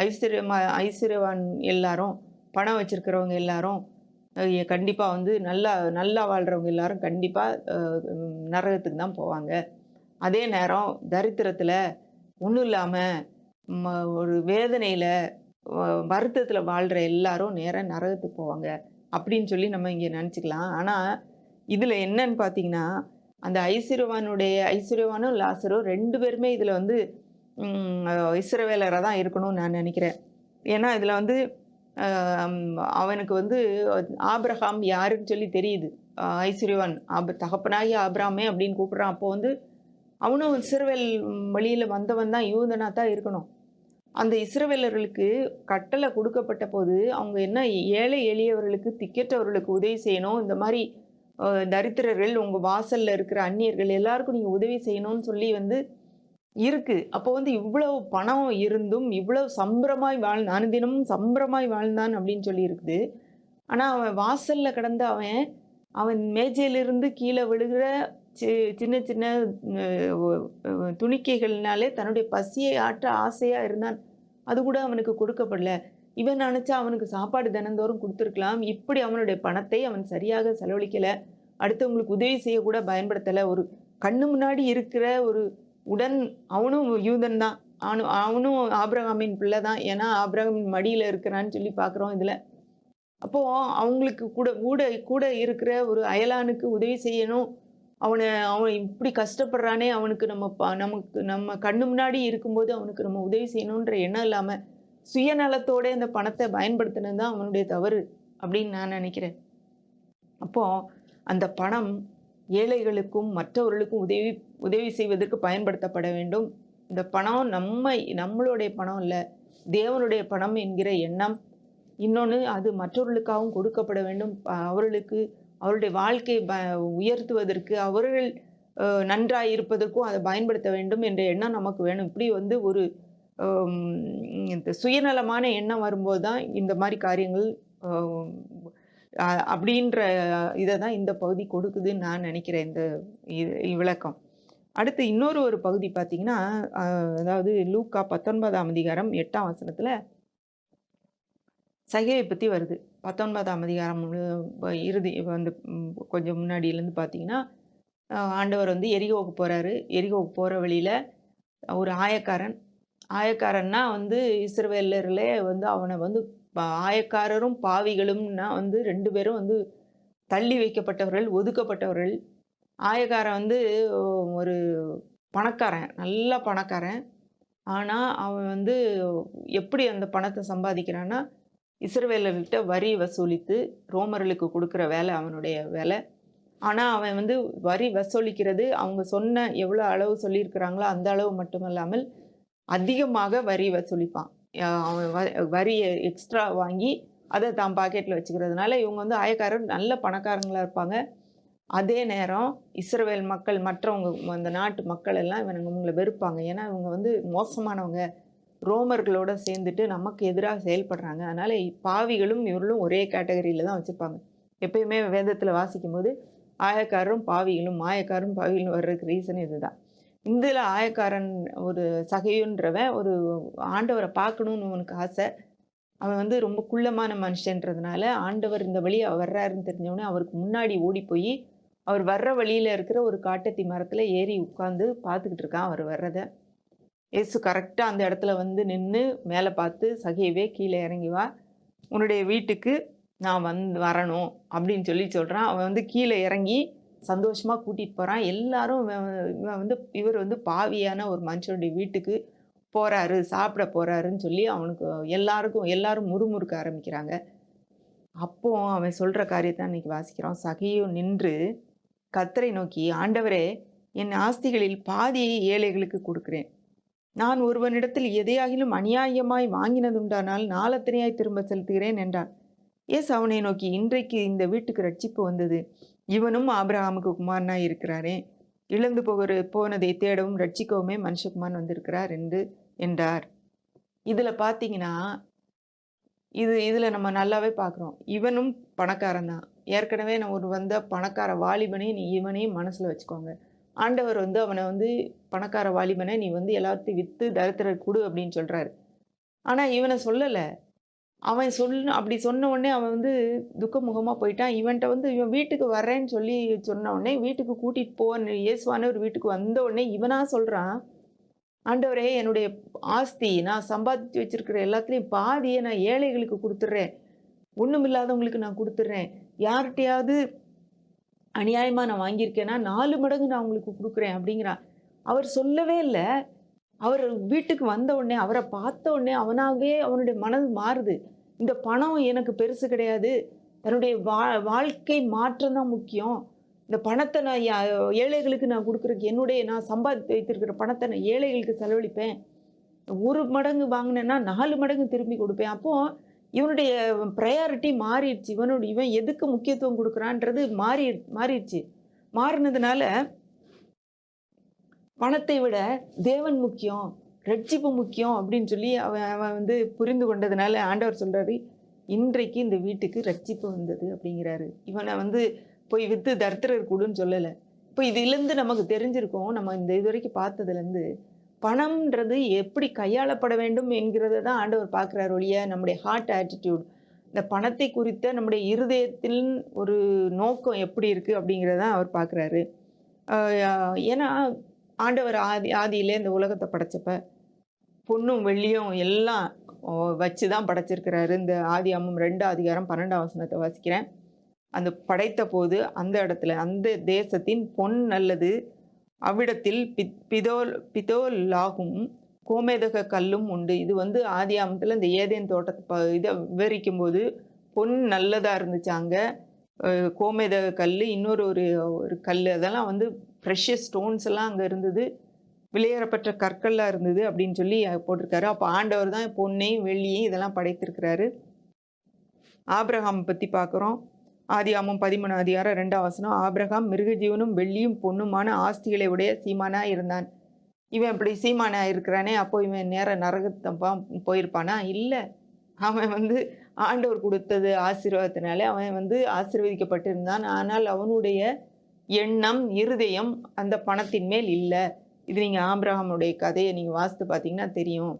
ஐஸ்வர்யவான் எல்லாரும், பணம் வச்சிருக்கிறவங்க எல்லாரும் கண்டிப்பாக வந்து நல்லா வாழ்கிறவங்க எல்லாரும் கண்டிப்பாக நரகத்துக்கு தான் போவாங்க. அதே நேரம் தரித்திரத்தில் ஒன்றும் இல்லாமல் ஒரு வேதனையில் வருத்தத்தில் வாழ்கிற எல்லாரும் நேராக நரகத்துக்கு போவாங்க அப்படின்னு சொல்லி நம்ம இங்கே நினச்சிக்கலாம். ஆனால் இதில் என்னன்னு பார்த்தீங்கன்னா, அந்த ஐஸ்வர்யவானும் லாசரும் 2 பேருமே இதில் வந்து இஸ்ரவேலராக தான் இருக்கணும்னு நான் நினைக்கிறேன். ஏன்னா இதில் வந்து அவனுக்கு வந்து ஆபிரகாம் யாருன்னு சொல்லி தெரியுது. ஐஸ்வர்யவான் தகப்பனாகி ஆபிரகாமே அப்படின்னு கூப்பிட்றான். அப்போ வந்து அவனும் இஸ்ரவேல் வழியில் வந்தவன் தான், யூதனாக தான் இருக்கணும். அந்த இஸ்ரவேலர்களுக்கு கட்டளை கொடுக்கப்பட்ட போது அவங்க என்ன, ஏழை எளியவர்களுக்கு திக்கற்றவர்களுக்கு உதவி செய்யணும். இந்த மாதிரி தரித்திரர்கள், உங்கள் வாசலில் இருக்கிற அந்நியர்கள் எல்லாருக்கும் நீங்கள் உதவி செய்யணும்னு சொல்லி வந்து இருக்குது. அப்போ வந்து இவ்வளவு பணம் இருந்தும் இவ்வளவு சம்பிரமாய் அனுதினமும் சம்பிரமாய் வாழ்ந்தான் அப்படின்னு சொல்லி இருக்குது. ஆனால் அவன் வாசலில் கிடந்த அவன் மேஜையிலிருந்து கீழே விழுகிற சின்ன சின்ன துணிக்கைகள்னாலே தன்னுடைய பசியை ஆற்ற ஆசையாக இருந்தான். அது கூட அவனுக்கு கொடுக்கப்படல. இவன் நினச்சா அவனுக்கு சாப்பாடு தினந்தோறும் கொடுத்துருக்கலாம். இப்படி அவனுடைய பணத்தை அவன் சரியாக செலவழிக்கலை. அடுத்தவங்களுக்கு உதவி செய்யக்கூட பயன்படுத்தலை. ஒரு கண்ணு முன்னாடி இருக்கிற ஒரு அவனும் யூதன் தான், அவனும் ஆபிரகாமின் பிள்ளை தான். ஏன்னா ஆபிரகாமின் மடியில் இருக்கிறான்னு சொல்லி பார்க்குறோம் இதில். அப்போது அவங்களுக்கு கூட இருக்கிற ஒரு அயலானுக்கு உதவி செய்யணும். அவன் இப்படி கஷ்டப்படுறானே, அவனுக்கு நம்ம கண்ணு முன்னாடி இருக்கும்போது அவனுக்கு நம்ம உதவி செய்யணுன்ற எண்ணம் இல்லாமல் சுயநலத்தோட அந்த பணத்தை பயன்படுத்தினது தான் அவனுடைய தவறு அப்படின்னு நான் நினைக்கிறேன். அப்போது அந்த பணம் ஏழைகளுக்கும் மற்றவர்களுக்கும் உதவி செய்வதற்கு பயன்படுத்தப்பட வேண்டும். இந்த பணம் நம்மளுடைய பணம் இல்லை, தேவனுடைய பணம் என்கிற எண்ணம். இன்னொன்று, அது மற்றவர்களுக்காகவும் கொடுக்கப்பட வேண்டும். அவர்களுடைய வாழ்க்கையை உயர்த்துவதற்கு, அவர்கள் நன்றாய் இருப்பதற்கும் அதை பயன்படுத்த வேண்டும் என்ற எண்ணம் நமக்கு வேணும். இப்படி வந்து ஒரு அம் இந்த சுயநலமான எண்ணம் வரும்போது தான் இந்த மாரி காரியங்கள் அ அப்படின்ற இத தான் இந்த பகுதி கொடுக்குதுன்னு நான் நெனைக்கிறேன். இந்த விளக்கம். அடுத்து இன்னொரு ஒரு பகுதி பார்த்தீங்கன்னா, அ அதாவது லூக்கா 19ஆம் அதிகாரம் 8ஆம் வசனத்தில சகேயை பத்தி வருது. 19ஆம் அதிகாரம் இறுதி வந்து கொஞ்சம் முன்னாடியிலேருந்து பார்த்தீங்கன்னா, ஆண்டவர் வந்து எரிகோவுக்கு போறாரு. எரிகோவுக்கு போற வழியில ஒரு ஆயக்காரன். ஆயக்காரன்னா வந்து இஸ்ரவேலர்லே வந்து அவன வந்து ஆயக்காரரும், பாவிகளும்னா வந்து 2 பேரும் வந்து தள்ளி வைக்கப்பட்டவர்கள், ஒதுக்கப்பட்டவர்கள். ஆயக்காரன் வந்து ஒரு பணக்காரன், நல்ல பணக்காரன். ஆனா, அவன் வந்து எப்படி அந்த பணத்த சம்பாதிக்கிறான்னா, இஸ்ரவேலர்கள்ட்ட வரி வசூலித்து ரோமர்களுக்கு குடுக்குற வேலை அவனுடைய வேலை. ஆனா, அவன் வந்து வரி வசூலிக்கிறது அவங்க சொன்ன எவ்வளோ அளவு சொல்லியிருக்கிறாங்களோ, அந்த அளவு மட்டுமல்லாமல் அதிகமாக வரி வசூலிப்பான். அவன் வரிய எக்ஸ்ட்ரா வாங்கி அத தான் பாக்கெட்ல வச்சுக்கிறதுனால, இவங்க வந்து ஆயக்காரர் நல்ல பணக்காரங்களா இருப்பாங்க. அதே நேரம் இஸ்ரவேல் மக்கள் மற்றவங்க அந்த நாட்டு மக்கள் எல்லாம் இவங்கள வெறுப்பாங்க. ஏன்னா, இவங்க வந்து மோசமானவங்க. ரோமர்களோட சேர்ந்துட்டு நமக்கு எதிரா செயல்படுறாங்க. அதனால பாவிகளும் இவர்களும் ஒரே கேட்டகரியில தான் வச்சுப்பாங்க. எப்பயுமே வேதத்துல வாசிக்கும்போது, ஆயக்காரரும் பாவிகளும், மாயக்காரரும் பாவிகளும் வர்றதுக்கு ரீசன் இதுதான். இதுல ஆயக்காரன் ஒரு சகையுன்றவன் ஒரு ஆண்டவர பார்க்கணும்னு அவனுக்கு ஆசை. அவன் வந்து ரொம்ப குள்ளமான மனுஷன்றதுனால, ஆண்டவர் இந்த வழியா வர்றாருன்னு தெரிஞ்சவுடனே அவருக்கு முன்னாடி ஓடி போயி, அவர் வர்ற வழியில இருக்கிற ஒரு காட்டத்தி மரத்துல ஏறி உட்கார்ந்து பார்த்துக்கிட்டு இருக்கான் அவர் வர்றத. இயேசு கரெக்ட்டா அந்த இடத்துல வந்து நின்னு மேல பார்த்து, "சகேவே கீழ இறங்கி வா. உன்னுடைய வீட்டுக்கு நான் வரணும்." அப்படின்னு சொல்லி சொல்றான். அவன் வந்து கீழ இறங்கி சந்தோஷமா கூட்டிட்டு போறான். எல்லாரும் இவன் வந்து இவர் வந்து பாவியான ஒரு மனுஷனுடைய வீட்டுக்கு போறாரு, சாப்பிட போறாருன்னு சொல்லி அவனுக்கு எல்லாரும் முறுமுறுக்க ஆரம்பிக்கிறாங்க. அப்போ அவன் சொல்ற காரியத்த அன்னைக்கு வாசிக்கிறோம். சகேயு நின்று கர்த்தரை நோக்கி, "ஆண்டவரே, என் ஆஸ்திகளில் பாதியை ஏழைகளுக்கு கொடுக்கிறேன். நான் ஒருவனிடத்தில் எதையாகிலும் அநியாயமாய் வாங்கினதுண்டானால் நாலத்தனையாய் திரும்ப செலுத்துகிறேன்" என்றான். இயேசு அவனை நோக்கி, "இன்றைக்கு இந்த வீட்டுக்கு இரட்சிப்பு வந்தது. இவனும் ஆபிரகாமுக்கு குமாரனாய் இருக்கிறாரே. இழந்து போனதை தேடவும் ரட்சிக்கவுமே மனுஷகுமாரன் வந்திருக்கிறார் என்றார். இதுல பார்த்தீங்கன்னா, இதுல நம்ம நல்லாவே பார்க்குறோம். இவனும் பணக்காரன் தான். ஏற்கனவே நான் ஒரு வந்த பணக்கார வாலிபனை இவனையும் மனசுல வச்சுக்கோங்க. ஆண்டவர் வந்து அவன வந்து பணக்கார வாலிபனை நீ வந்து எல்லாத்தையும் வித்து தரித்திரருக்கு குடு அப்படின்னு சொல்றாரு. ஆனா இவன சொல்லல. அவன் அப்படி சொன்ன உடனே அவன் வந்து துக்கமுகமா போயிட்டான். இவன்ட்ட வந்து இவன் வீட்டுக்கு வர்றேன்னு சொல்லி சொன்ன உடனே வீட்டுக்கு கூட்டிட்டு போன்னு இயேசுவானவர் வீட்டுக்கு வந்த உடனே இவனா சொல்றான், "ஆண்டவரே, என்னுடைய ஆஸ்தி நான் சம்பாதிச்சு வச்சிருக்கிற எல்லாத்துலயும் பாதிய நான் ஏழைகளுக்கு குடுத்துடுறேன். ஒண்ணுமில்லாதவங்களுக்கு நான் குடுத்துடுறேன். யார்ட்டயாவது அநியாயமா நான் வாங்கியிருக்கேன்னா 4 மடங்கு நான் உங்களுக்கு குடுக்குறேன்" அப்படிங்கிறான். அவர் சொல்லவே இல்ல. அவர் வீட்டுக்கு வந்த உடனே, அவர பார்த்த உடனே அவனாவே அவனுடைய மனது மாறுது. இந்த பணம் எனக்கு பெருசு கிடையாது. தன்னுடைய வாழ்க்கை மாற்றம் தான் முக்கியம். இந்த பணத்த நான் ஏழைகளுக்கு நான் குடுக்குறதுக்கு நான் சம்பாதித்து வைத்திருக்கிற பணத்த நான் ஏழைகளுக்கு செலவழிப்பேன். 1 மடங்கு வாங்கினேன்னா 4 மடங்கு திரும்பி குடுப்பேன். அப்போ இவனுடைய பிரையாரிட்டி மாறிடுச்சு. இவன் எதுக்கு முக்கியத்துவம் குடுக்குறான்றது மாறிடுச்சு. மாறுனதுனால பணத்தை விட தேவன் முக்கியம், ரட்சிப்பு முக்கியம் அப்படின்னு சொல்லி அவன் அவன் வந்து புரிந்து கொண்டதுனால ஆண்டவர் சொல்றாரு, "இன்றைக்கு இந்த வீட்டுக்கு ரட்சிப்பு வந்தது" அப்படிங்கிறாரு. இவன வந்து போய் வித்து தரித்திரர் குடுன்னு சொல்லல. இப்போ இதிலிருந்து நமக்கு தெரிஞ்சிருக்கும், நம்ம இந்த இதுவரைக்கும் பார்த்ததுலேருந்து, பணம்ன்றது எப்படி கையாளப்பட வேண்டும் என்கிறத தான் ஆண்டவர் பார்க்கிறார் ஒழிய, நம்முடைய ஹார்ட் ஆட்டிட்யூட், இந்த பணத்தை குறித்த நம்முடைய இருதயத்தின் ஒரு நோக்கம் எப்படி இருக்கு அப்படிங்கிறத தான் அவர் பார்க்கிறாரு. ஏன்னா ஆண்டவர் ஆதியிலே இந்த உலகத்த படைச்சப்ப, பொன்னும் வெள்ளியும் எல்லாம் வச்சு தான் படைச்சிருக்கிறாரு. இந்த ஆதியாகமம் 2 அதிகாரம் 12ஆம் வசனத்த வாசிக்கிறேன். அந்த படைத்தபோது அந்த இடத்துல, அந்த தேசத்தின் பொன் நல்லது, அவ்விடத்தில் பிதோலாகும் கோமேதக கல்லும் உண்டு. இது வந்து ஆதியாகமத்துல இந்த ஏதேன் தோட்டத்த இத விவரிக்கும்போது, பொன் நல்லதா இருந்துச்சு அங்க. கோமேதக கல்லு, இன்னொரு ஒரு கல்லு, அதெல்லாம் வந்து ப்ரெஷியஸ் ஸ்டோன்ஸ் எல்லாம் அங்க இருந்தது. வெளியேறப்பட்ட கற்கள்லாம் இருந்தது அப்படின்னு சொல்லி போட்டிருக்காரு. அப்ப ஆண்டவர் தான் பொன்னையும், வெள்ளியையும் இதெல்லாம் படைத்திருக்கிறாரு. ஆபிரகாம் பத்தி பார்க்குறோம். ஆதியாகமம் 13 அதிகாரம் 2ஆம் வசனம். ஆபிரகாம் மிருக ஜீவனும் வெள்ளியும் பொன்னுமான ஆஸ்திகளை உடைய சீமானா இருந்தான். இவன் இப்படி சீமானா இருக்கிறானே, அப்போ இவன் நேர நரகத்தப்பா போயிருப்பானா? இல்ல. அவன் ஆண்டவர் கொடுத்தது ஆசீர்வாதத்தினாலே அவன் ஆசீர்வதிக்கப்பட்டிருந்தான். ஆனால் அவனுடைய எண்ணம், இருதயம் அந்த பணத்தின் மேல் இல்ல. இது நீங்க ஆபிரகாமுடைய கதையை நீங்க வாசித்து பார்த்தீங்கன்னா தெரியும்.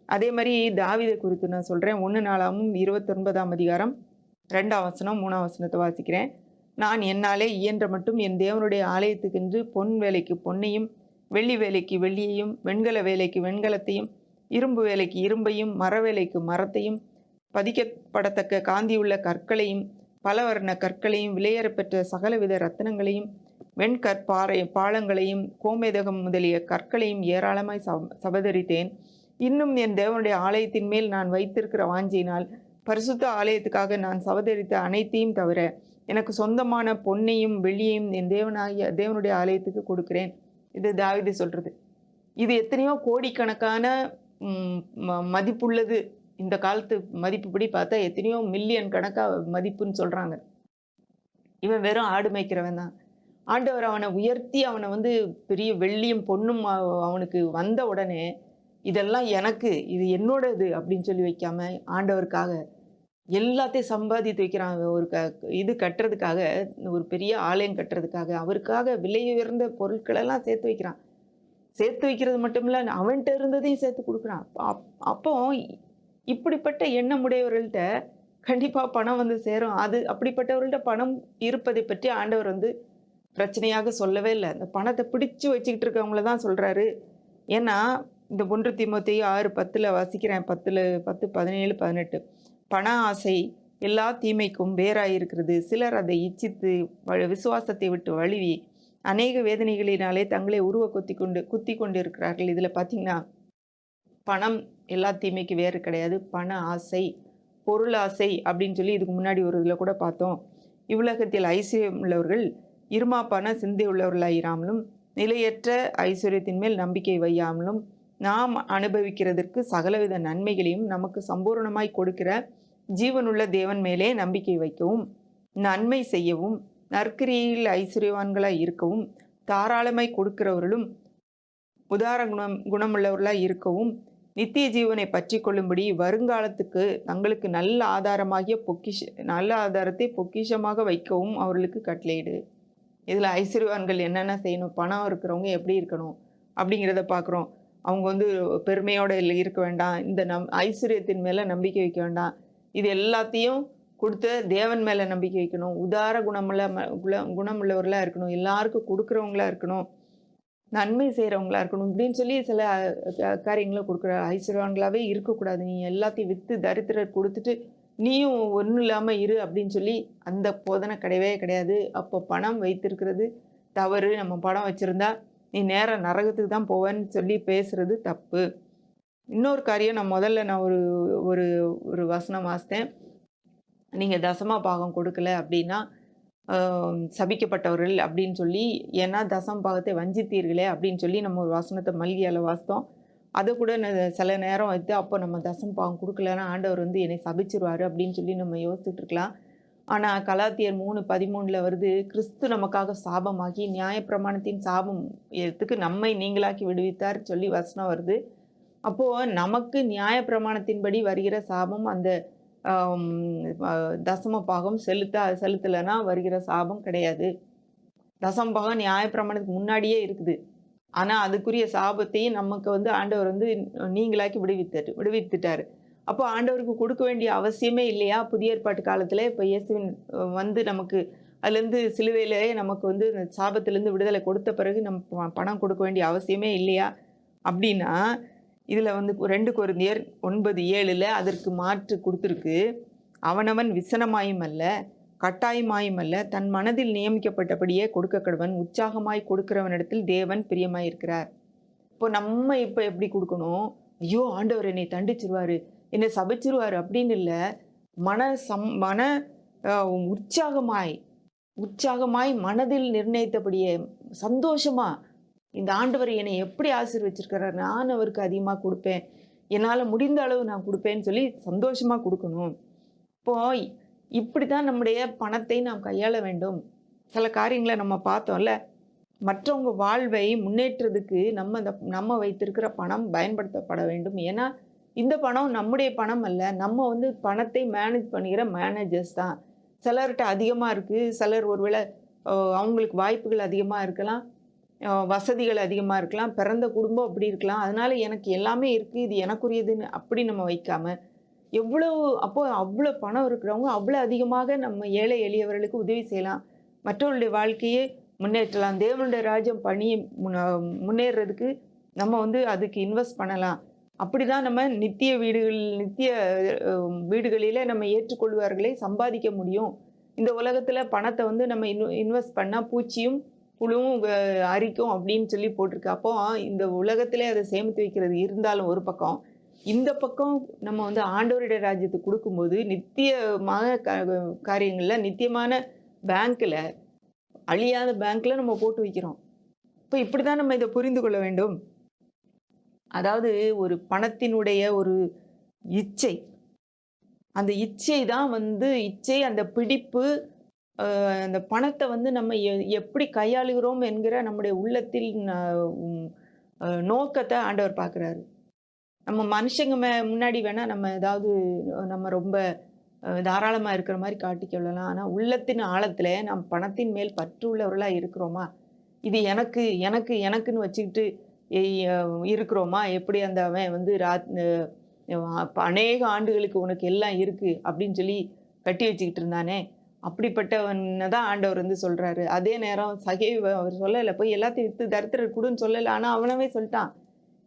அதே மாரி தாவீதை குறித்து நான் சொல்றேன். 1 நாளாகமம் 29ஆம் அதிகாரம் 2ஆம் வசனம், 3ஆம் வசனத்தை வாசிக்கிறேன். நான் என்னாலே இயன்ற மட்டும் என் தேவனுடைய ஆலயத்துக்கென்று பொன் வேலைக்கு பொன்னையும், வெள்ளி வேலைக்கு வெள்ளியையும், வெண்கல வேலைக்கு வெண்கலத்தையும், இரும்பு வேலைக்கு இரும்பையும், மர வேலைக்கு மரத்தையும், பதிக்கப்படத்தக்க காந்தியுள்ள கற்களையும், பலவர்ண கற்களையும், விலையேறப்பெற்ற சகலவித ரத்தினங்களையும், வெண்கற்பாறை பாலங்களையும், கோமேதகம் முதலிய கற்களையும் ஏராளமாய் சபதரித்தேன். இன்னும் என் தேவனுடைய ஆலயத்தின் மேல் நான் வைத்திருக்கிற வாஞ்சையினால் பரிசுத்த ஆலயத்துக்காக நான் சபதரித்த அனைத்தையும் தவிர எனக்கு சொந்தமான பொன்னையும் வெள்ளியையும் என் தேவனுடைய ஆலயத்துக்கு கொடுக்கிறேன். இது தாவீது சொல்றது. இது எத்தனையோ கோடிக்கணக்கான மதிப்புள்ளது. இந்த காலத்து மதிப்புப்படி பார்த்தா எத்தனையோ மில்லியன் கணக்கா மதிப்புன்னு சொல்றாங்க. இவன் வெறும் ஆடு மேய்க்கிறவன் தான். ஆண்டவர் அவனை உயர்த்தி அவனை பெரிய வெள்ளியும் பொன்னும் அவனுக்கு வந்த உடனே இதெல்லாம் எனக்கு, இது என்னோடது அப்படின்னு சொல்லி வைக்காம ஆண்டவருக்காக எல்லாத்தையும் சம்பாதித்து வைக்கிறான். ஒரு இது கட்டுறதுக்காக, ஒரு பெரிய ஆலயம் கட்டுறதுக்காக, அவருக்காக விலை உயர்ந்த பொருட்களெல்லாம் சேர்த்து வைக்கிறான். சேர்த்து வைக்கிறது மட்டும் இல்லை, அவன்கிட்ட இருந்ததையும் சேர்த்து கொடுக்குறான். அப்போ இப்படிப்பட்ட எண்ணமுடையவர்கள்ட்ட கண்டிப்பாக பணம் சேரும். அது அப்படிப்பட்டவர்கள்ட்ட பணம் இருப்பதை பற்றி ஆண்டவர் பிரச்சனையாக சொல்லவே இல்லை. அந்த பணத்தை பிடிச்சு வச்சுக்கிட்டு இருக்கவங்கள தான் சொல்கிறாரு. ஏன்னா இந்த 1 தீமோத்தேயு 6:10 வாசிக்கிறேன். 10, 17, 18. பண ஆசை எல்லா தீமைக்கும் வேறாயிருக்கிறது. சிலர் அதை இச்சித்து விசுவாசத்தை விட்டு வழுவி அநேக வேதனைகளினாலே தங்களை குத்தி கொண்டு இருக்கிறார்கள். இதில் பார்த்தீங்கன்னா பணம் எல்லா தீமைக்கு வேறு கிடையாது. பண ஆசை, பொருள் ஆசை அப்படின்னு சொல்லி இதுக்கு முன்னாடி ஒரு இதில் கூட பார்த்தோம். இவ்வுலகத்தில் ஐஸ்வர்யம் உள்ளவர்கள் இருமாப்பான சிந்தை உள்ளவர்களாயிராமலும் நிலையற்ற ஐஸ்வர்யத்தின் மேல் நம்பிக்கை வையாமலும் நாம் அனுபவிக்கிறதற்கு சகலவித நன்மைகளையும் நமக்கு சம்பூர்ணமாய் கொடுக்கிற ஜீவனுள்ள தேவன் மேலே நம்பிக்கை வைக்கவும், நன்மை செய்யவும், நற்கிரியில் ஐஸ்வர்யவான்களாய் இருக்கவும், தாராளமாய் கொடுக்கிறவர்களும் உதார குணமுள்ளவர்களாய் இருக்கவும், நித்திய ஜீவனை பற்றி கொள்ளும்படி வருங்காலத்துக்கு தங்களுக்கு நல்ல ஆதாரத்தை பொக்கிஷமாக வைக்கவும் அவர்களுக்கு கட்டளையிடு. இதில் ஐஸ்வர்யவான்கள் என்னென்ன செய்யணும், பணம் இருக்கிறவங்க எப்படி இருக்கணும் அப்படிங்கிறத பார்க்குறோம். அவங்க பெருமையோடு இருக்க வேண்டாம். இந்த ஐஸ்வர்யத்தின் மேலே நம்பிக்கை வைக்க வேண்டாம். இது எல்லாத்தையும் கொடுத்த தேவன் மேலே நம்பிக்கை வைக்கணும். உதார குணமுள்ளவர்களாக இருக்கணும். எல்லாருக்கும் கொடுக்குறவங்களா இருக்கணும். நன்மை செய்கிறவங்களா இருக்கணும். இப்படின்னு சொல்லி சில காரியங்களை கொடுக்குற ஐஸ்வர்யவான்களாகவே இருக்கக்கூடாது. நீ எல்லாத்தையும் விற்று தரித்திரர் கொடுத்துட்டு நீயும் ஒன்றும் இல்லாமல் இரு அப்படின்னு சொல்லி அந்த போதனை கிடையவே கிடையாது. அப்போ பணம் வைத்திருக்கிறது தவறு. நம்ம பணம் வச்சுருந்தா நீ நேராக நரகத்துக்கு தான் போவேன்னு சொல்லி பேசுகிறது தப்பு. இன்னொரு காரியம், நான் ஒரு ஒரு ஒரு வசனம் வாசித்தேன். நீங்கள் தசமா பாகம் கொடுக்கல அப்படின்னா சபிக்கப்பட்டவர்கள் அப்படின்னு சொல்லி, ஏன்னா தசம பாகத்தை வஞ்சித்தீர்களே அப்படின்னு சொல்லி நம்ம ஒரு வசனத்தை மல்கியால் வாசித்தோம். அதை கூட சில நேரம் வைத்து அப்போ நம்ம தசம பாகம் கொடுக்கலன்னா ஆண்டவர் என்னை சபிச்சிருவார் அப்படின்னு சொல்லி நம்ம யோசிச்சுட்டு இருக்கலாம். ஆனால் கலாத்தியர் 3:13 வருது, கிறிஸ்து நமக்காக சாபமாகி நியாயப்பிரமாணத்தின் சாபம் எதுக்கு நம்மை நீங்களாக்கி விடுவித்தார் சொல்லி வசனம் வருது. அப்போது நமக்கு நியாயப்பிரமாணத்தின்படி வருகிற சாபம் அந்த தசம பாகம் செலுத்தலைன்னா வருகிற சாபம் கிடையாது. தசம பாகம் நியாயப்பிரமாணத்துக்கு முன்னாடியே இருக்குது. ஆனால் அதுக்குரிய சாபத்தையும் நமக்கு ஆண்டவர் நீங்களாக்கி விடுவித்துட்டார். அப்போ ஆண்டவருக்கு கொடுக்க வேண்டிய அவசியமே இல்லையா? புதிய ஏற்பாட்டு காலத்தில் இப்போ இயேசுவின் நமக்கு அதுலேருந்து சிலுவையிலே நமக்கு சாபத்திலேருந்து விடுதலை கொடுத்த பிறகு நம்ம பணம் கொடுக்க வேண்டிய அவசியமே இல்லையா அப்படின்னா, இதில் 2 கொரிந்தியர் 9:7 அதற்கு மாற்று கொடுத்துருக்கு. அவனவன் விசனமாயும் அல்ல, கட்டாயமாயும் அல்ல, தன் மனதில் நியமிக்கப்பட்டபடியே கொடுக்க கடவன். உற்சாகமாய் கொடுக்கிறவனிடத்தில் தேவன் பிரியமாயிருக்கிறார். இப்போ நம்ம இப்போ எப்படி கொடுக்கணும்? ஐயோ ஆண்டவர் என்னை தண்டிச்சிருவாரு, என்னை சபிச்சிருவாரு அப்படின்னு இல்லை. மன உற்சாகமாய் மனதில் நிர்ணயித்தபடியே சந்தோஷமா இந்த ஆண்டவர் என்னை எப்படி ஆசீர்வச்சிருக்கிறார், நான் அவருக்கு அதிகமாக கொடுப்பேன், என்னால் முடிந்த அளவு நான் கொடுப்பேன்னு சொல்லி சந்தோஷமாக கொடுக்கணும். இப்போ இப்படித்தான் நம்முடைய பணத்தை நாம் கையாள வேண்டும். சில காரியங்கள நம்ம பார்த்தோம்ல. மற்றவங்க வாழ்வை முன்னேற்றதுக்கு நம்ம வைத்திருக்கிற பணம் பயன்படுத்தப்பட வேண்டும். ஏன்னா, இந்த பணம் நம்முடைய பணம் அல்ல. நம்ம வந்து பணத்தை மேனேஜ் பண்ணுகிற மேனேஜர்ஸ் தான். சிலர்ட்ட அதிகமா இருக்கு. சிலர் ஒருவேளை அவங்களுக்கு வாய்ப்புகள் அதிகமா இருக்கலாம். வசதிகள் அதிகமா இருக்கலாம். பிறந்த குடும்பம் அப்படி இருக்கலாம். அதனால எனக்கு எல்லாமே இருக்கு. இது எனக்குரியதுன்னு அப்படி நம்ம வைக்காம, அவ்வளோ பணம் இருக்கிறவங்க அவ்வளோ அதிகமாக நம்ம ஏழை எளியவர்களுக்கு உதவி செய்யலாம். மற்றவர்களுடைய வாழ்க்கையை முன்னேற்றலாம். தேவனுடைய ராஜ்யம் முன்னேறதுக்கு நம்ம வந்து அதுக்கு இன்வெஸ்ட் பண்ணலாம். அப்படிதான் நம்ம நித்திய வீடுகளிலே நம்ம ஏற்றுக்கொள்வார்களை சம்பாதிக்க முடியும். இந்த உலகத்துல பணத்தை வந்து நம்ம இன்வெஸ்ட் பண்ணா பூச்சியும் புழுவும் அரிக்கும் அப்படின்னு சொல்லி போட்டிருக்கு. அப்போ இந்த உலகத்திலே அதை சேமித்து வைக்கிறது இருந்தாலும் ஒரு பக்கம், இந்த பக்கம் நம்ம வந்து ஆண்டவருடைய ராஜ்யத்துக்கு கொடுக்கும்போது நித்தியமான காரியங்கள்ல நித்தியமான பேங்க்ல, அழியாத பேங்க்ல நம்ம போட்டு வைக்கிறோம். இப்போ இப்படிதான் நம்ம இதை புரிந்து கொள்ள வேண்டும். அதாவது ஒரு பணத்தினுடைய ஒரு இச்சை, அந்த இச்சை தான் வந்து அந்த பிடிப்பு, அந்த பணத்தை வந்து நம்ம எப்படி கையாளுகிறோம் என்கிற நம்முடைய உள்ளத்தில் நோக்கத்தை ஆண்டவர் பார்க்குறாரு. நம்ம மனுஷங்க முன்னாடி வேணா நம்ம ஏதாவது நம்ம ரொம்ப தாராளமாக இருக்கிற மாதிரி காட்டிக்கொள்ளலாம். ஆனால் உள்ளத்தின் ஆழத்தில் நாம் பணத்தின் மேல் பற்று உள்ளவர்களாக இருக்கிறோமா? இது எனக்கு எனக்கு எனக்குன்னு வச்சுக்கிட்டு இருக்கிறோமா? எப்படி அந்த அவன் வந்து அநேக ஆண்டுகளுக்கு உனக்கு எல்லாம் இருக்கு அப்படின்னு சொல்லி கட்டி வச்சுக்கிட்டு இருந்தானே, அப்படிப்பட்டவனை தான் ஆண்டவர் வந்து சொல்றாரு. அதே நேரம் சகேவு அவர் சொல்லலை, போய் எல்லாத்தையும் விற்று தரித்திரர் கொடுன்னு சொல்லலை. ஆனால் அவனவே சொல்லிட்டான்,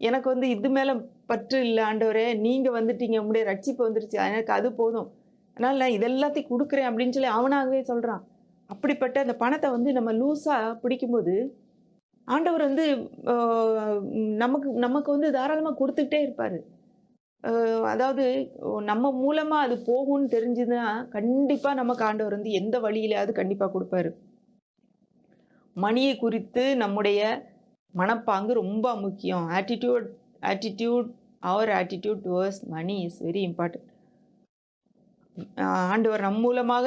எனக்கு வந்து இது மேலே பற்று இல்லை ஆண்டவரே, நீங்கள் வந்துட்டீங்க, உங்களுடைய ரட்சிப்பு வந்துருச்சு, எனக்கு அது போதும், அதனால் நான் இதெல்லாத்தையும் கொடுக்குறேன் அப்படின்னு சொல்லி அவனாகவே சொல்கிறான். அப்படிப்பட்ட அந்த பணத்தை வந்து நம்ம லூஸாக பிடிக்கும்போது ஆண்டவர் வந்து நமக்கு நமக்கு வந்து தாராளமாக கொடுத்துக்கிட்டே இருப்பார். அதாவது நம்ம மூலமாக அது போகும்னு தெரிஞ்சுதுன்னா கண்டிப்பாக நமக்கு ஆண்டவர் வந்து எந்த வழியிலாவது கண்டிப்பாக கொடுப்பாரு. மணியை குறித்து நம்முடைய மனப்பாங்கு ரொம்ப முக்கியம். அவர் attitude towards money is very important. ஆண்டவர் நம் மூலமாக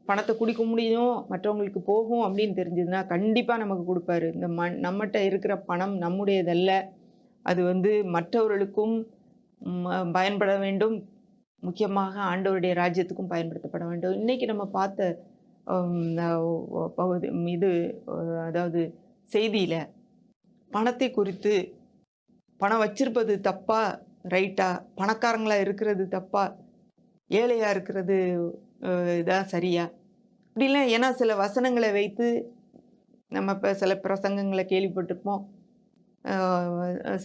பணத்தை குடிக்க முடியும், மற்றவங்களுக்கு போகும் அப்படின்னு தெரிஞ்சதுன்னா கண்டிப்பாக நமக்கு கொடுப்பாரு. இந்த நம்மகிட்ட இருக்கிற பணம் நம்முடையதல்ல, அது வந்து மற்றவர்களுக்கும் பயன்பட வேண்டும், முக்கியமாக ஆண்டவருடைய ராஜ்யத்துக்கும் பயன்படுத்தப்பட வேண்டும். இன்னைக்கு நம்ம பார்த்த இது அதாவது செய்தியில் பணத்தை குறித்து, பணம் வச்சிருப்பது தப்பா ரைட்டா, பணக்காரங்களாக இருக்கிறது தப்பா, ஏழையாக இருக்கிறது இதான் சரியா, இப்படிலாம். ஏன்னா சில வசனங்களை வைத்து நம்ம இப்போ சில பிரசங்கங்களை கேள்விப்பட்டிருப்போம்,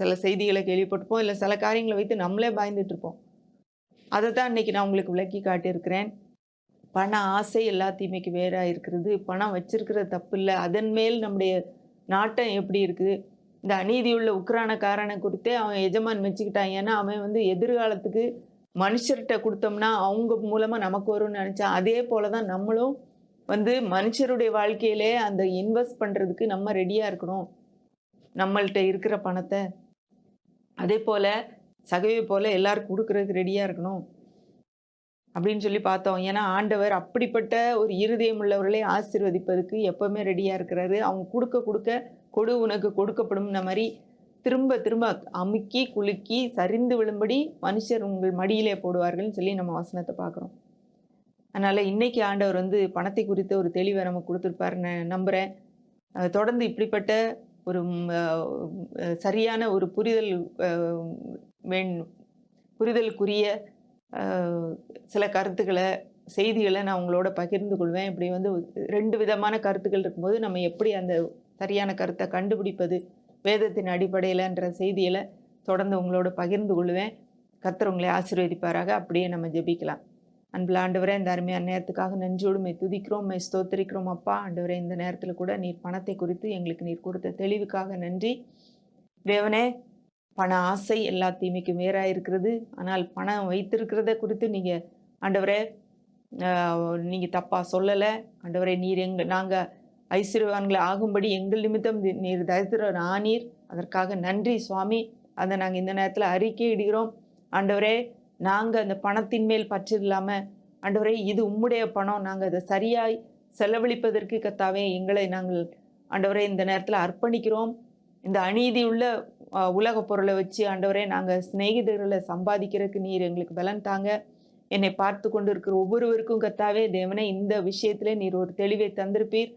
சில செய்திகளை கேள்விப்பட்டிருப்போம், இல்லை சில காரியங்களை வைத்து நம்மளே பயந்துட்டு இருப்போம். அதை தான் இன்னைக்கு நான் உங்களுக்கு விளக்கி காட்டியிருக்கிறேன். பண ஆசை எல்லா தீமைக்கு வேறாக இருக்கிறது. பணம் வச்சிருக்கிறது தப்பு இல்லை, அதன் மேல் நம்முடைய நாட்டம் எப்படி இருக்குது. இந்த அநீதியுள்ள உக்ரானக்காரனை குறித்தே அவன் எஜமான் மெச்சுக்கிட்டான். ஏன்னா அவன் வந்து எதிர்காலத்துக்கு மனுஷர்கிட்ட கொடுத்தோம்னா அவங்க மூலமாக நமக்கு வரும்னு நினச்சான். அதே போல தான் நம்மளும் வந்து மனுஷருடைய வாழ்க்கையிலே அந்த இன்வெஸ்ட் பண்ணுறதுக்கு நம்ம ரெடியாக இருக்கணும், நம்மள்கிட்ட இருக்கிற பணத்தை. அதே போல் சகவே போல் எல்லாருக்கும் கொடுக்குறதுக்கு ரெடியாக இருக்கணும் அப்படின்னு சொல்லி பார்த்தோம். ஏன்னா ஆண்டவர் அப்படிப்பட்ட ஒரு இருதயம் உள்ளவர்களை ஆசீர்வதிப்பதற்கு எப்போவுமே ரெடியாக இருக்கிறாரு. அவங்க கொடுக்க கொடு உனக்கு கொடுக்கப்படும்ன மாதிரி திரும்ப திரும்ப அமுக்கி குலுக்கி சரிந்து விழும்படி மனுஷர் உங்கள் மடியிலே போடுவார்கள்னு சொல்லி நம்ம வசனத்தை பார்க்குறோம். அதனால் இன்னைக்கு ஆண்டவர் வந்து பணத்தை குறித்த ஒரு தெளிவை நமக்கு கொடுத்துருப்பாருன்னு நம்புகிறேன். தொடர்ந்து இப்படிப்பட்ட ஒரு சரியான ஒரு புரிதலுக்குரிய சில கருத்துக்களை, செய்திகளை நான் உங்களோட பகிர்ந்து கொள்வேன். இப்படி வந்து 2 விதமான கருத்துக்கள் இருக்கும்போது நம்ம எப்படி அந்த சரியான கருத்தை கண்டுபிடிப்பது வேதத்தின் அடிப்படையில்ன்ற செய்திகளை தொடர்ந்து உங்களோட பகிர்ந்து கொள்வேன். கர்த்தர் உங்களை ஆசீர்வதிப்பாராக. அப்படியே நம்ம ஜெபிக்கலாம். அன்புள்ள ஆண்டவரே, இந்த அருமையான நேரத்துக்காக நன்றியோடு மை துதிக்கிறோம், மை ஸ்தோத்திரிக்கிறோம். அப்பா ஆண்டவரே, இந்த நேரத்தில் கூட நீர் பணத்தை குறித்து எங்களுக்கு நீர் கொடுத்த தெளிவுக்காக நன்றி. தேவனே, பண ஆசை எல்லா தீமைக்கும் வேறாக இருக்கிறது. ஆனால் பணம் வைத்திருக்கிறத குறித்து நீங்கள் ஆண்டவரே நீங்கள் தப்பாக சொல்லலை. ஆண்டவரே, நீர் நாங்கள் ஐஸ்வர்யவான்களை ஆகும்படி எங்கள் நிமித்தம் நீர் தரித்திரர் ஆனீர். அதற்காக நன்றி சுவாமி. அதை நாங்கள் இந்த நேரத்தில் அறிக்கை இடுகிறோம். ஆண்டவரே, நாங்கள் அந்த பணத்தின் மேல் பற்று இல்லாமல் ஆண்டவரே இது உம்முடைய பணம், நாங்கள் அதை சரியாய் செலவழிப்பதற்கு கர்த்தாவே எங்களை நாங்கள் ஆண்டவரே இந்த நேரத்தில் அர்ப்பணிக்கிறோம். இந்த அநீதி உள்ள உலக பொருளை வச்சு ஆண்டவரே நாங்கள் சிநேகிதர்களை சம்பாதிக்கிறதுக்கு நீர் எங்களுக்கு பலன் தாங்க. என்னை பார்த்து கொண்டு இருக்கிற ஒவ்வொருவருக்கும் கர்த்தாவே தேவனே இந்த விஷயத்திலே நீர் ஒரு தெளிவை தந்திருப்பீர்.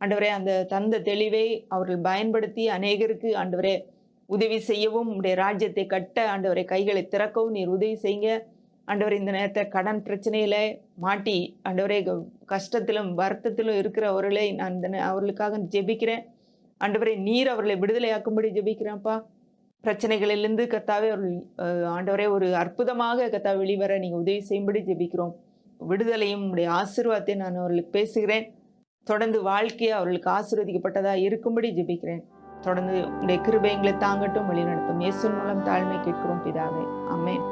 ஆண்டவரே அந்த தந்த தெளிவை அவர்கள் பயன்படுத்தி அநேகருக்கு ஆண்டவரே உதவி செய்யவும், உடைய ராஜ்யத்தை கட்ட ஆண்டவரை கைகளை திறக்கவும் நீர் உதவி செய்யுங்க. ஆண்டவரே இந்த நேரத்தில் கடன் பிரச்சனையில மாட்டி ஆண்டவரே கஷ்டத்திலும் வருத்தத்திலும் இருக்கிறவர்களை நான் அவர்களுக்காக ஜெபிக்கிறேன். ஆண்டவரே நீர் அவர்களை விடுதலையாக்கும்படி ஜெபிக்கிறேன்ப்பா. பிரச்சனைகளிலிருந்து கர்த்தாவே அவர்கள் ஆண்டவரே ஒரு அற்புதமாக கர்த்தாவே வெளிவர நீங்க உதவி செய்யும்படி ஜெபிக்கிறோம். விடுதலையும் உடைய ஆசீர்வாதத்தை நான் அவர்களுக்கு பேசுகிறேன். தொடர்ந்து வாழ்க்கையை அவர்களுக்கு ஆசீர்வதிக்கப்பட்டதா இருக்கும்படி ஜெபிக்கிறேன். தொடர்ந்து உடைய கிருபை எங்களை தாங்கட்டும், வழி நடத்தும். இயேசுவின் மூலம் தாழ்மை கேட்கிறோம் பிதாவே, ஆமென்.